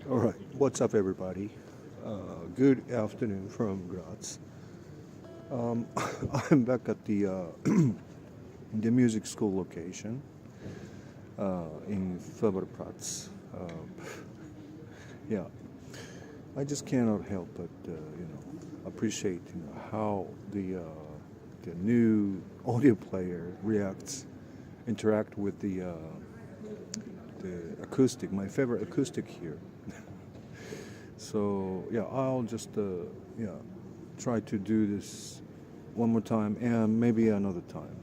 All right, what's up, everybody? Good afternoon from Graz. Um, I'm back at the music school location in Faberplatz. Yeah, I just cannot help but appreciate how the new audio player interact with the acoustic. My favorite acoustic here. So yeah, I'll just yeah try to do this one more time and maybe another time.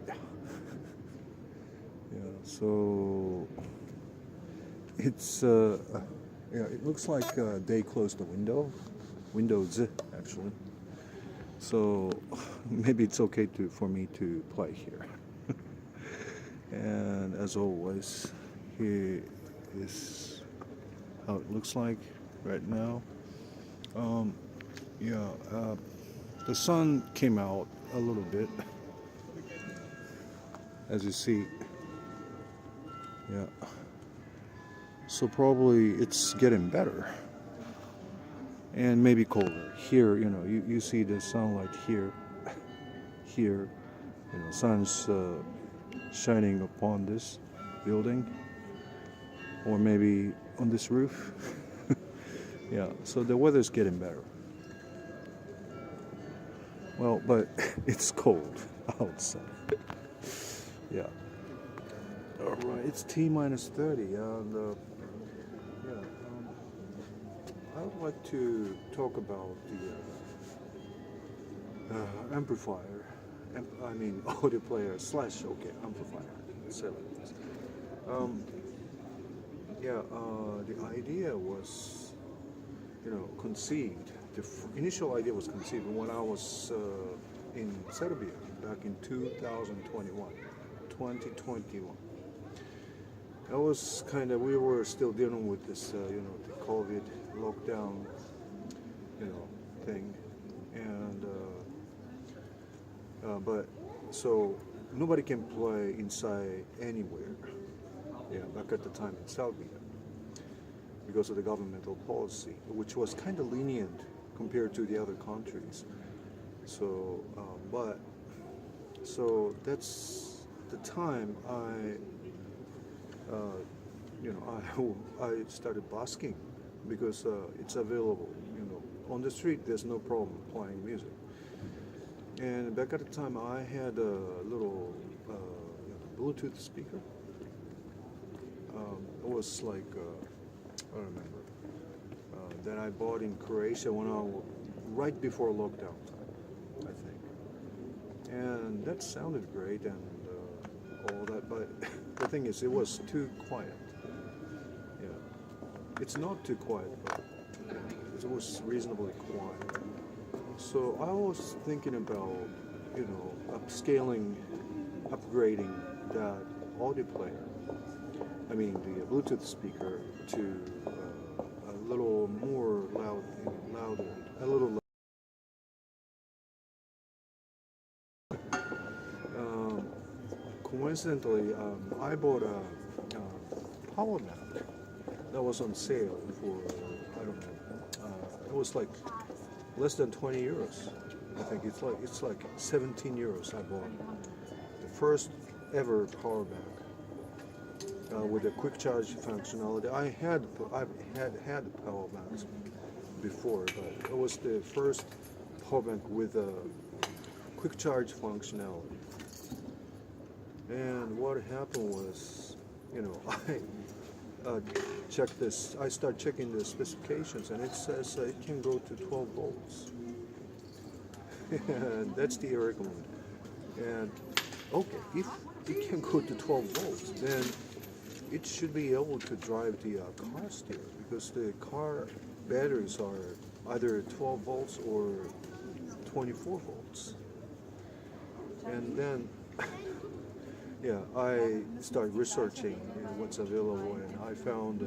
Yeah. So it's yeah. It looks like they closed the windows actually. So maybe it's okay for me to play here. And as always, here is how it looks like right now. Um, yeah, the sun came out a little bit, as you see. Yeah, so probably it's getting better and maybe colder. Here, you see the sunlight here. Here, sun's shining upon this building, or maybe on this roof. Yeah, so the weather's getting better. Well, but it's cold outside. Yeah. All right, it's T minus 30, and yeah, I would like to talk about the amplifier. I mean, audio player slash amplifier. Let's say like this. Um, yeah, the idea was, conceived. The initial idea was conceived when I was in Serbia back in 2021. That was we were still dealing with this, the COVID lockdown, thing, and but so nobody can play inside anywhere. Yeah, back at the time in Serbia, because of the governmental policy, which was kind of lenient compared to the other countries. So, that's the time uh, I started busking because it's available. On the street, there's no problem playing music. And back at the time, I had a little Bluetooth speaker. It was like I don't remember that I bought in Croatia right before lockdown time, I think. And that sounded great and all that, but the thing is, it was too quiet. Yeah, it's not too quiet, but it was reasonably quiet. So I was thinking about, upgrading that audio player. I mean, the Bluetooth speaker to a little more louder, a little. Um, Coincidentally, I bought a power bank that was on sale for I don't know. It was like less than 20 euros. I think it's like 17 euros. I bought the first ever power bank. With a quick charge functionality. I've had power banks before, but it was the first power bank with a quick charge functionality. And what happened was, I checked this. I start checking the specifications, and it says it can go to 12 volts. And that's the recommend. And okay, if it can go to 12 volts, then it should be able to drive the car still, because the car batteries are either 12 volts or 24 volts. And then, yeah, I started researching what's available, and I found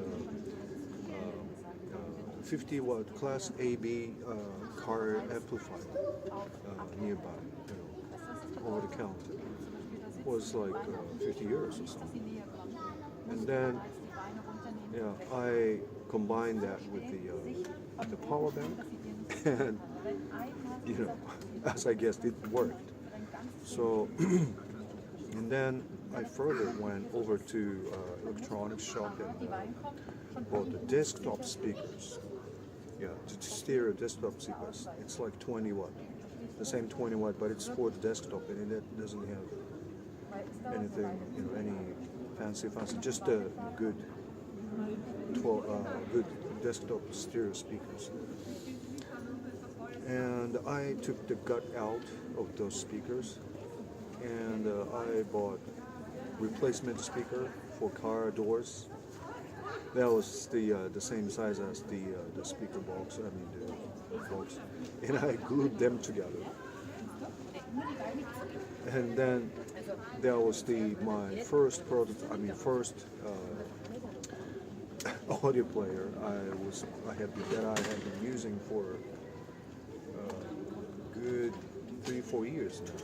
50 watt class AB car amplifier nearby, over the counter. It was like 50 euros or something. And then, yeah, I combined that with the power bank, and you know, as I guessed, it worked. So, and then I further went over to electronics shop and bought the desktop speakers. Yeah, to stereo desktop speakers. It's like 20 watt, the same 20 watt, but it's for the desktop, and it doesn't have anything, any fancy, just a good 12, good desktop stereo speakers. And I took the gut out of those speakers, and I bought replacement speaker for car doors. That was the same size as the speaker box. I mean the box, and I glued them together. And then that was my first product. I mean first audio player I had been using for good 3-4 years now.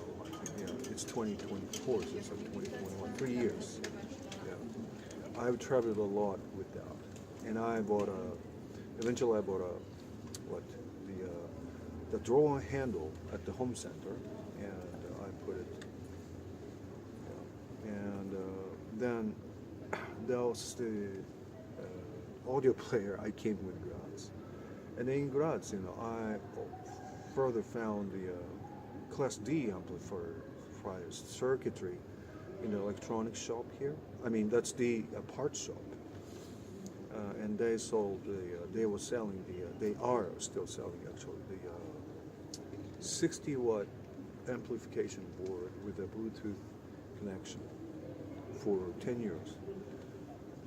Yeah, it's 2024, so it's like 2021, 3 years. Yeah, I've traveled a lot with that, and eventually I bought the drawer handle at the home center, and I put it, and then that was the audio player I came with Graz. And in Graz, I further found the Class D amplifier circuitry in the electronics shop here. I mean, that's the parts shop. And they sold they were selling they are still selling actually, the 60 watt amplification board with a Bluetooth connection for 10 years.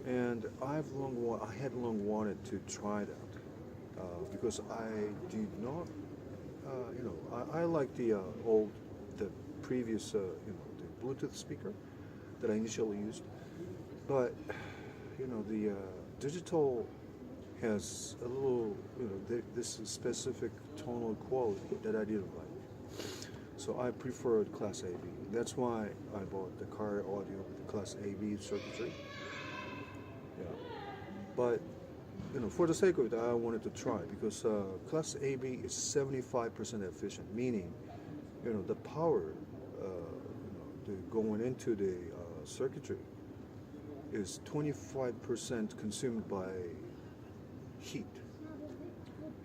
And I had long wanted to try that because I did not, I like the previous, the Bluetooth speaker that I initially used, but the digital has a little, this specific tonal quality that I didn't like. So I preferred Class AB. That's why I bought the car audio Class AB circuitry. Yeah, but for the sake of it, I wanted to try because Class AB is 75% efficient, meaning the power going into the circuitry is 25% consumed by heat,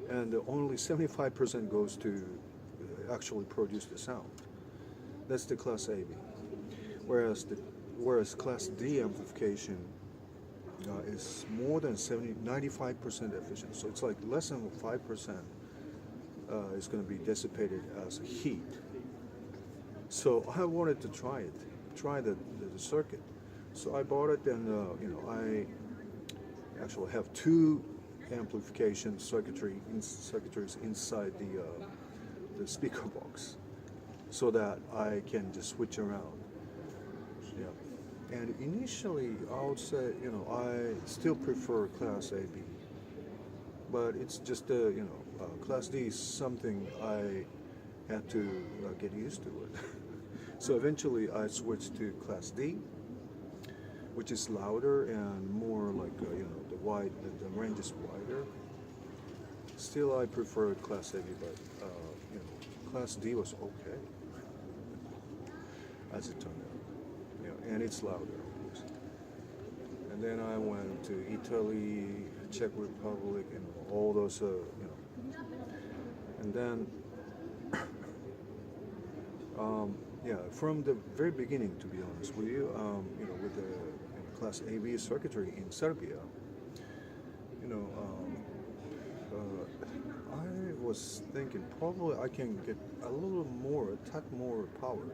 and only 75% goes to actually produce the sound. That's the Class AB. Whereas Class D amplification is more than 95% efficient. So it's like less than 5% is going to be dissipated as heat. So I wanted to try the circuit. So I bought it, and I actually have two amplification circuitries inside the speaker box, so that I can just switch around. Yeah. And initially, I would say, I still prefer Class AB, but it's just, Class D is something I had to get used to it. So eventually, I switched to Class D, which is louder and more like, the range is wider. Still, I prefer Class AB, but, Class D was okay, as it turned out. And it's louder, of course. And then I went to Italy, Czech Republic, and all those, and then, from the very beginning, to be honest with you, with the Class AB circuitry in Serbia, I was thinking probably I can get a tad more power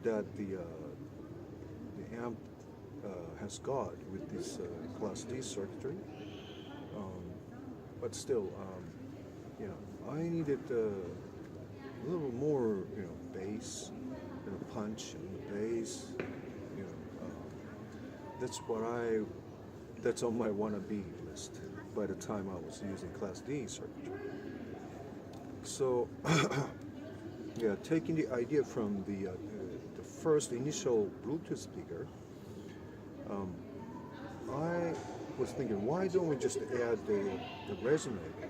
that the amp has got with this Class D circuitry, but still, I needed a little more, bass, punch in the bass. That's on my wannabe list by the time I was using Class D circuitry. So, taking the idea from the first initial Bluetooth speaker, Um, I was thinking, why don't we just add the resonator?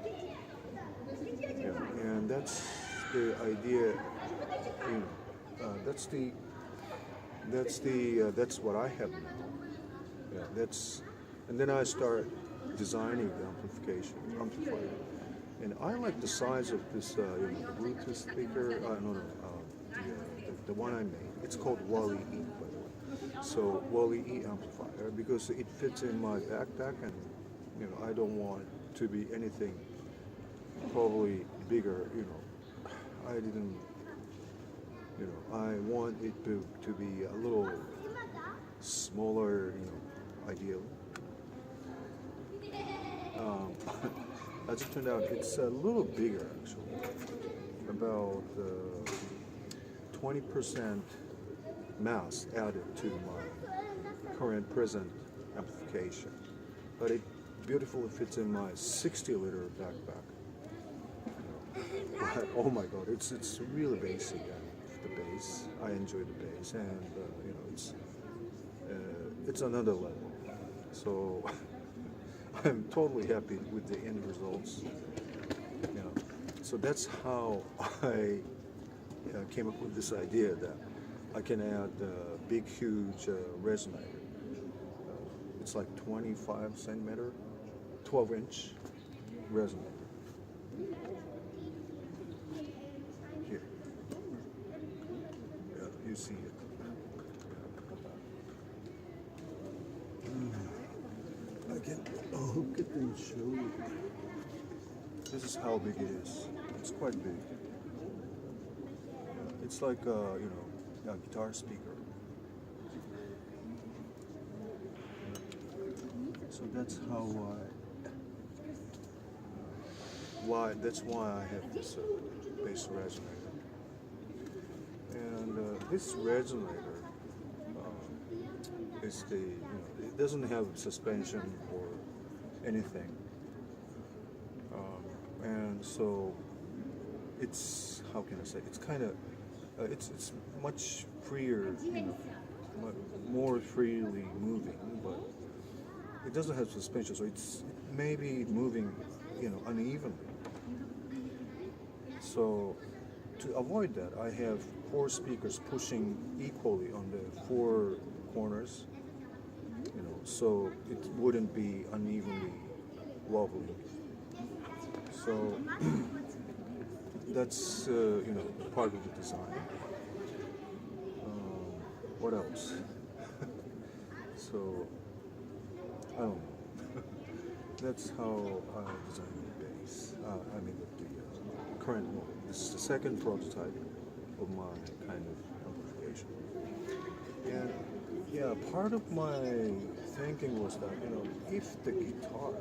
Yeah, and that's the idea. You know, that's what I have now. Yeah, that's, and then I start designing the amplifier, and I like the size of this, the Bluetooth speaker. No, no, the one I made. It's called Wally E, by the way. So Wally E amplifier because it fits in my backpack, and I don't want it to be anything probably bigger. I didn't. I want it to be a little smaller. Ideally. Um, as it turned out, it's a little bigger actually, about 20% mass added to my current present amplification, but it beautifully fits in my 60-liter backpack. But oh my God, it's really basic. And the bass, I enjoy the bass, and it's another level. So I'm totally happy with the end results. So that's how I came up with this idea that I can add a big, huge resonator. It's like 25 centimeter, 12-inch resonator. Here, you see it. I can hook it and show you. This is how big it is. It's quite big. It's like a guitar speaker. So that's how that's why I have this bass resonator. And this resonator is it doesn't have suspension or anything. And so it's, how can I say, it's kind of it's much freer, more freely moving, but it doesn't have suspension, so it may be moving unevenly. So to avoid that, I have 4 speakers pushing equally on the 4 corners, so it wouldn't be unevenly wobbling. So that's part of the design. What else? So I don't know. That's how I designed the bass. I mean the current model. This is the second prototype of my kind of amplification. And yeah, part of my thinking was that if the guitar,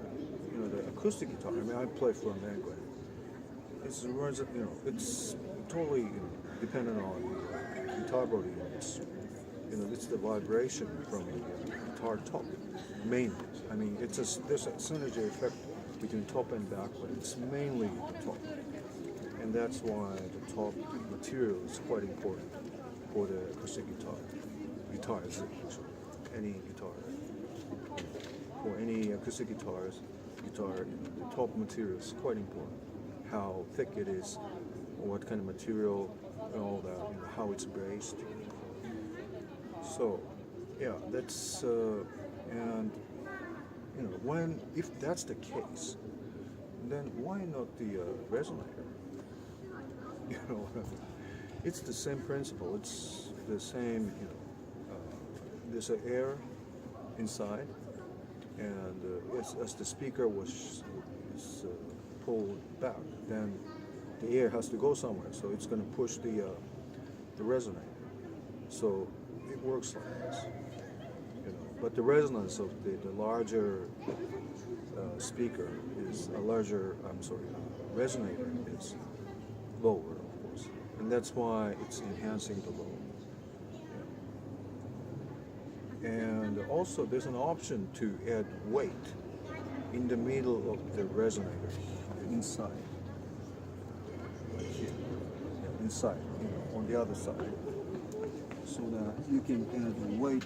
the acoustic guitar. I mean, I play flamenco. It's totally dependent on guitar body. It's the vibration from the guitar top mainly. I mean, there's a synergy effect between top and back, but it's mainly the top, and that's why the top material is quite important for the acoustic guitar. Guitars, any guitar. For any acoustic guitar, the top material is quite important. How thick it is, or what kind of material, and all that, how it's braced. So, yeah, that's and if that's the case, then why not the resonator? It's the same principle. It's the same. There's an air inside, and as the speaker is pulled back, then the air has to go somewhere. So it's going to push the resonator. So it works like this. But the resonance of the larger speaker is a larger. Resonator is lower, of course, and that's why it's enhancing the low. And also, there's an option to add weight in the middle of the resonator, inside, like here, inside, on the other side, so that you can add weight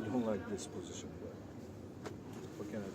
don't like this position, but what can I do?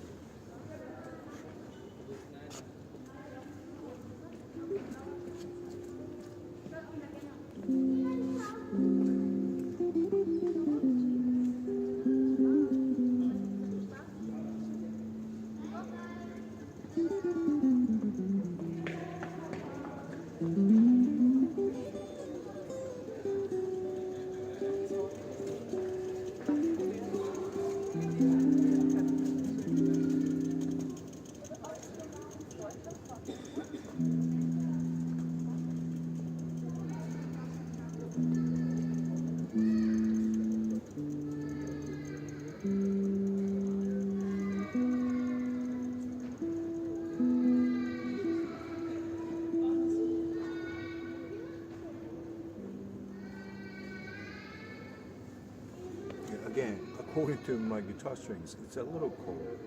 Again, according to my guitar strings, it's a little cold,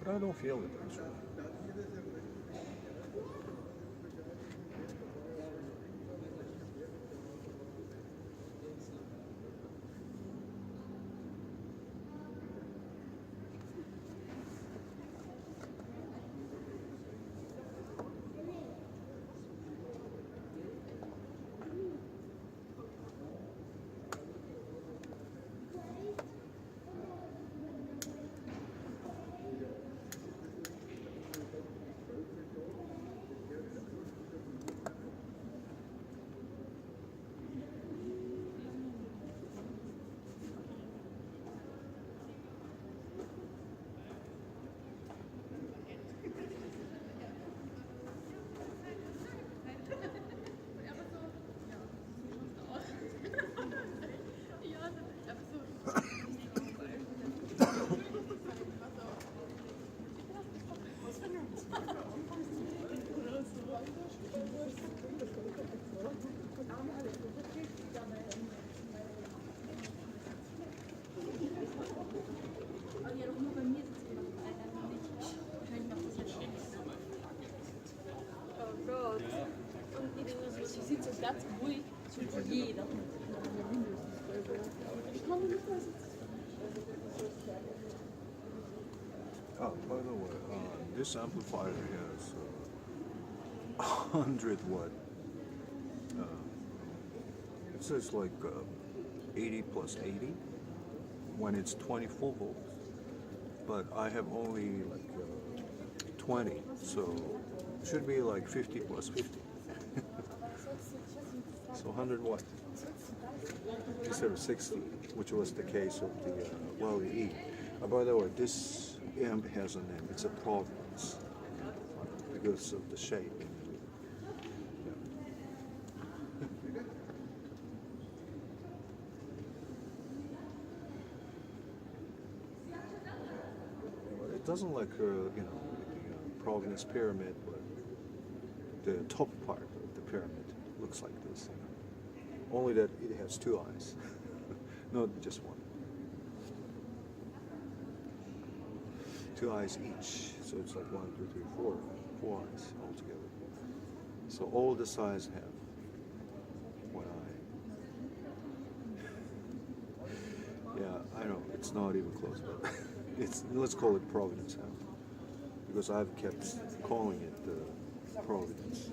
but I don't feel it actually. Je zit zo ganz ruhig, so jeder. Ich kann nicht mehr sitzen. Oh, by the way, this amplifier has 100 watt. It says like 80 plus 80 when it's 24 volts, but I have only like 20, so it should be like 50 plus 50. So 100 watt instead of 60, which was the case of the well E. By the way, this amp has a name. It's a Providence because of the shape. Yeah. Well, it doesn't like the Providence pyramid, but the top part of the pyramid looks like this. Only that it has two eyes, not just one. Two eyes each, so it's like 1, 2, 3, 4 eyes altogether. So all the sides have one eye. Yeah, I know it's not even close, but let's call it Providence House because I've kept calling it Providence.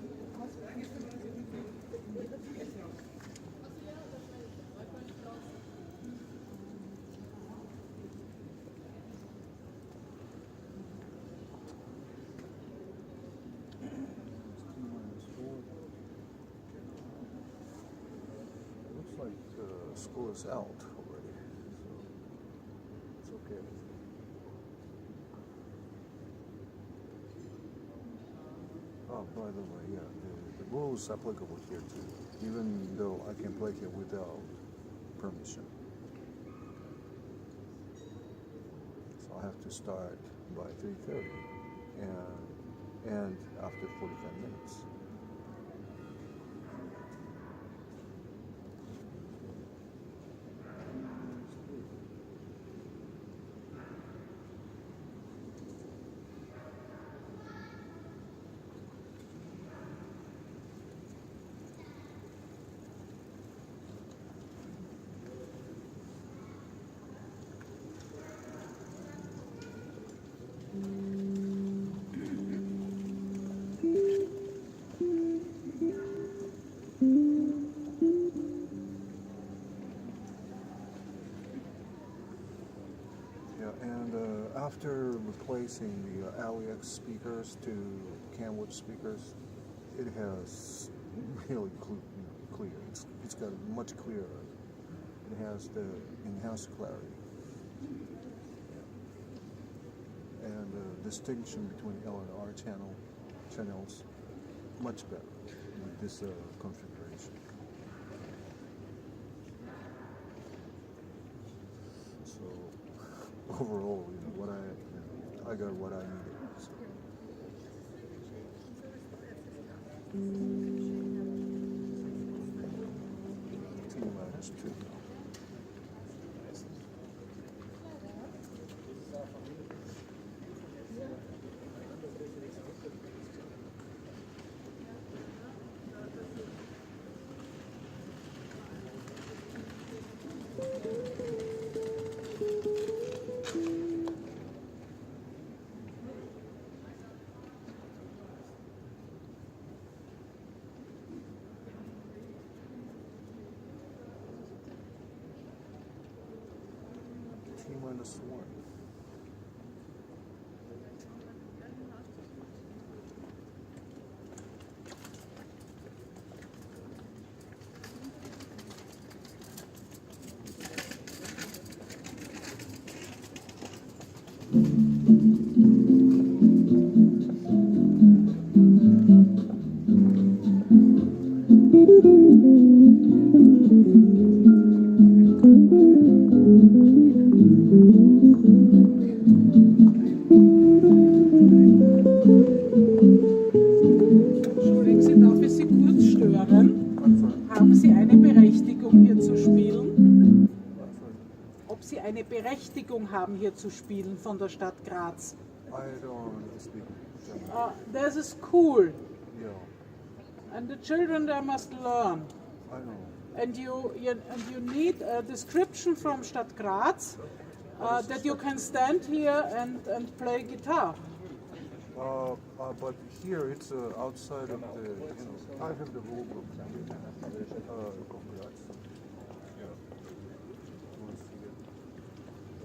School is out already, so it's okay. Oh, by the way, yeah, the rules applicable here too, even though I can play here without permission. So I have to start by 3:30 and after 45 minutes. after replacing the AliEx speakers to Camwood speakers, it has really clear. It's got much clearer. It has the enhanced clarity. And the distinction between L and R channels much better with this configuration. So overall, what I got what I needed. So. T-2. T-1. Entschuldigen Sie, darf ich Sie kurz stören? Haben Sie eine Berechtigung hier zu spielen? Ob Sie eine Berechtigung haben hier zu spielen von der Stadt Graz? I don't speak German. There's a school Yeah, and the children there must learn. I know. And you need a description from Stadt Graz that you can stand here and play guitar. But here it's outside of the, I have the rule book. Of Graz. Yeah. You want to see it?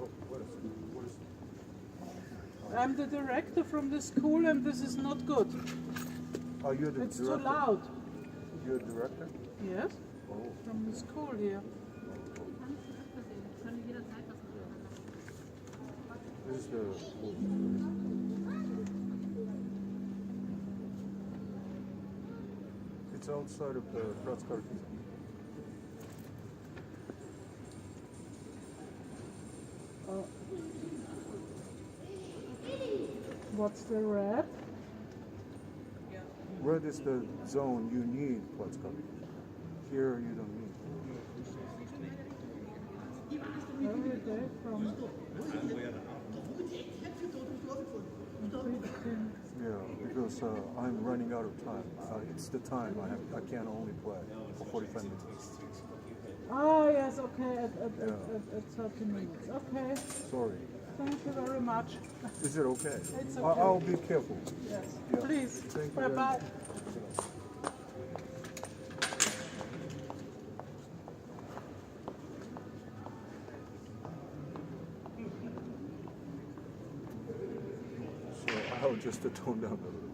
Oh, what is it? I'm the director from the school and this is not good. You're the It's director? too loud. You're the director? Yes, Oh. from the school here. This is the rule. It's outside of the Graz Cartesian. What's the red? Red is the zone you need Graz Cartesian. Here you don't need. Every day from Yeah, because I'm running out of time. It's the time I can only play for 45 minutes. Oh yes, okay, at 30 minutes. Okay, Sorry. thank you very much. Is it okay? It's okay. I'll be careful. Yes, Yeah. please. Thank you Bye very bye. much. So I'll just tone down a little bit.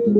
It's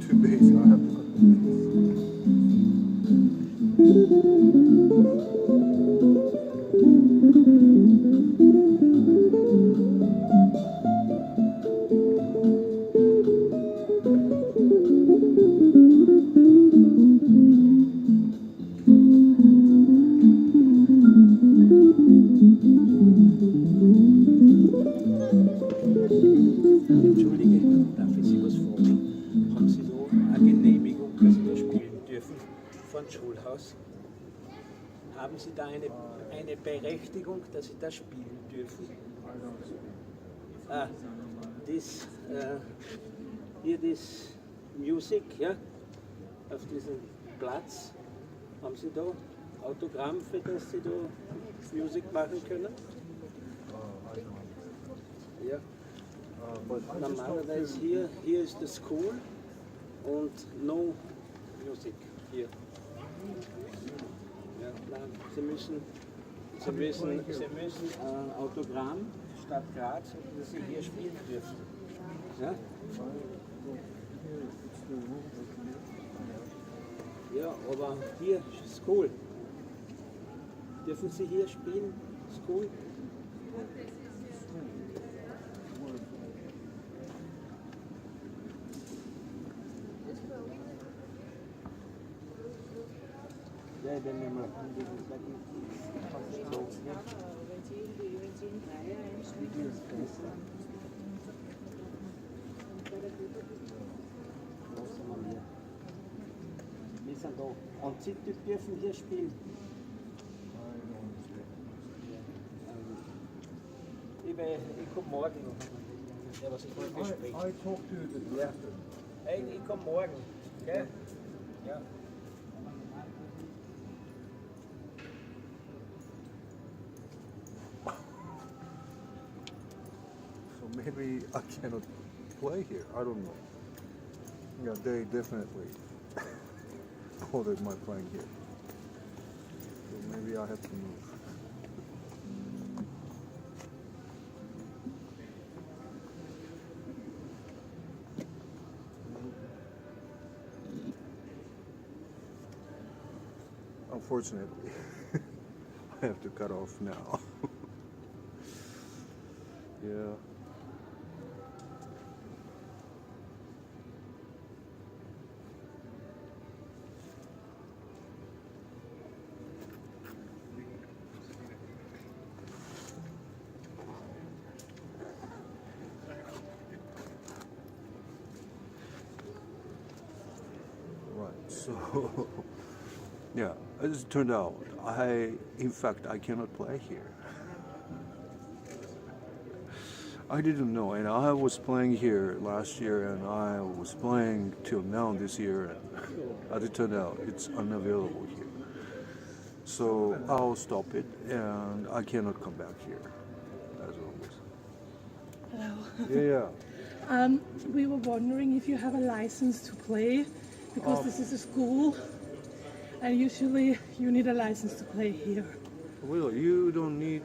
too basic. I have to cut Entschuldige, darf ich Sie was fragen? Haben Sie da eine Genehmigung, dass Sie da spielen dürfen von Schulhaus? Haben Sie da eine Berechtigung, dass Sie da spielen dürfen? Ah, hier das Music, ja, auf diesem Platz. Haben Sie da Autogramm, für das Sie da Musik machen können? Ja. Normalerweise hier ist die School und no Music hier. Ja, nein, Sie müssen Autogramm Stadt Graz, dass Sie hier spielen dürfen. Ja? Ja, aber hier School. Dürfen Sie hier spielen? School? wenn wir mal wir sind da. Und Sie dürfen hier spielen. Ich komme morgen noch. Ja, was ich heute bespreche. I talked to the director. Hey, ich komme morgen. Gell? Ja. So maybe I cannot play here. I don't know. Yeah, they definitely ordered my playing here. So maybe I have to move. Unfortunately, I have to cut off now. Yeah. Right, so yeah, as it turned out, in fact, I cannot play here. I didn't know, and I was playing here last year, and I was playing till now this year, and as it turned out, it's unavailable here. So I'll stop it, and I cannot come back here, as always. Hello. Yeah. We were wondering if you have a license to play, because this is a school, and usually you need a license to play here. Well, you don't need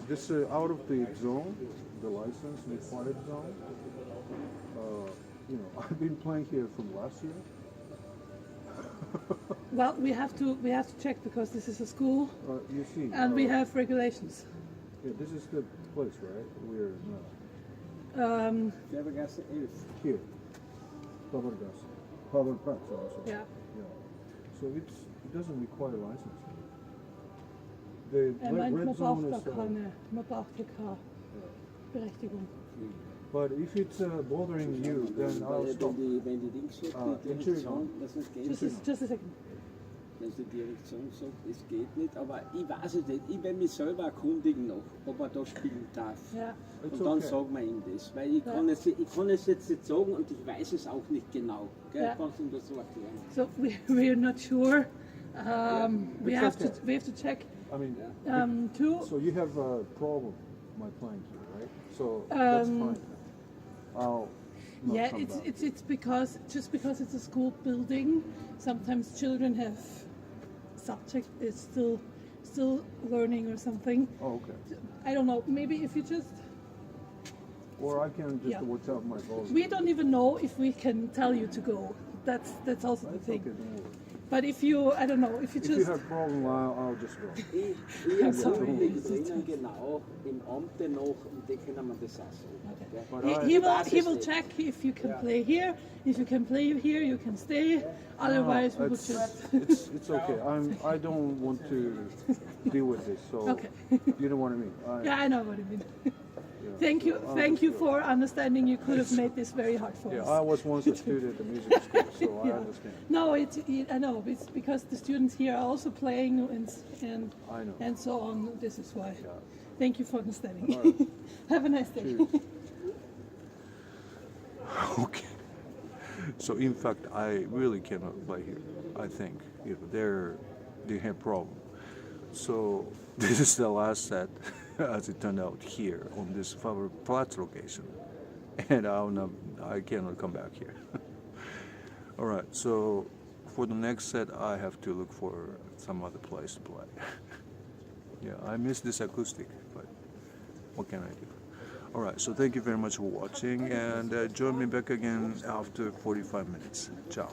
this out of the zone, the license required zone. I've been playing here from last year. Well, we have to check because this is a school, You see, and we have regulations. yeah, this is the place, right? We're now Werbergasse 11. here, Powergas, Powerplatz also. Yeah. Yeah. So it doesn't require license. The Er meint, red man zone braucht is. da man braucht hier keine Berechtigung. But if it's bothering you, then I'll stop. Wenn die Dings sagt, die Entschuldigung. Direktion, dass es geht Just nicht. a second. Wenn die Direktion sagt, es geht nicht, aber ich weiß es nicht. Ich will mich selber erkundigen noch, ob er da spielen darf. Ja. It's Und dann okay. sagen wir ihm das, weil ich kann es jetzt nicht sagen und ich weiß es auch nicht genau. Gell? Ja. Kannst du ihm das so erklären? So we're not sure. We It's have okay. to check. I mean, Too. so you have a problem, my playing here, right? So that's fine. I'll not Yeah, come back. it's because it's a school building. Sometimes children have subject is still learning or something. Oh, okay. I don't know. Maybe if you just Or I can just Yeah. watch out my volume. we don't even know if we can tell you to go. That's also the It's thing. okay, don't worry. But if you I don't know if you If you just have a problem, I'll just go. Ich sorry. erkundige drinnen genau im Amte noch und die können wir das auch sagen. Okay. Gell? But he weiß will es nicht. check if you can Yeah. play here. If you can play here, you can stay. Otherwise, we would It's, just it's okay. I don't want to deal with this. So Okay. you know what I mean. Yeah, I know what you mean. Yeah, Thank so you, I'll thank just you go. for understanding. You could have made this very hard for Yeah, us. I was once a student at music school, so I Yeah. understand. No, I know it's because the students here are also playing and I know. and so on. This is why. Yeah. Thank you for understanding. All right. Have a nice day. Cheers. Okay. So in fact, I really cannot play here. I think they have problem. So this is the last set, as it turned out, here on this Platz location, and I cannot come back here. All right. So for the next set, I have to look for some other place to play. Yeah, I miss this acoustic, but what can I do? All right, so thank you very much for watching, and join me back again after 45 minutes. Ciao.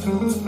Thank you.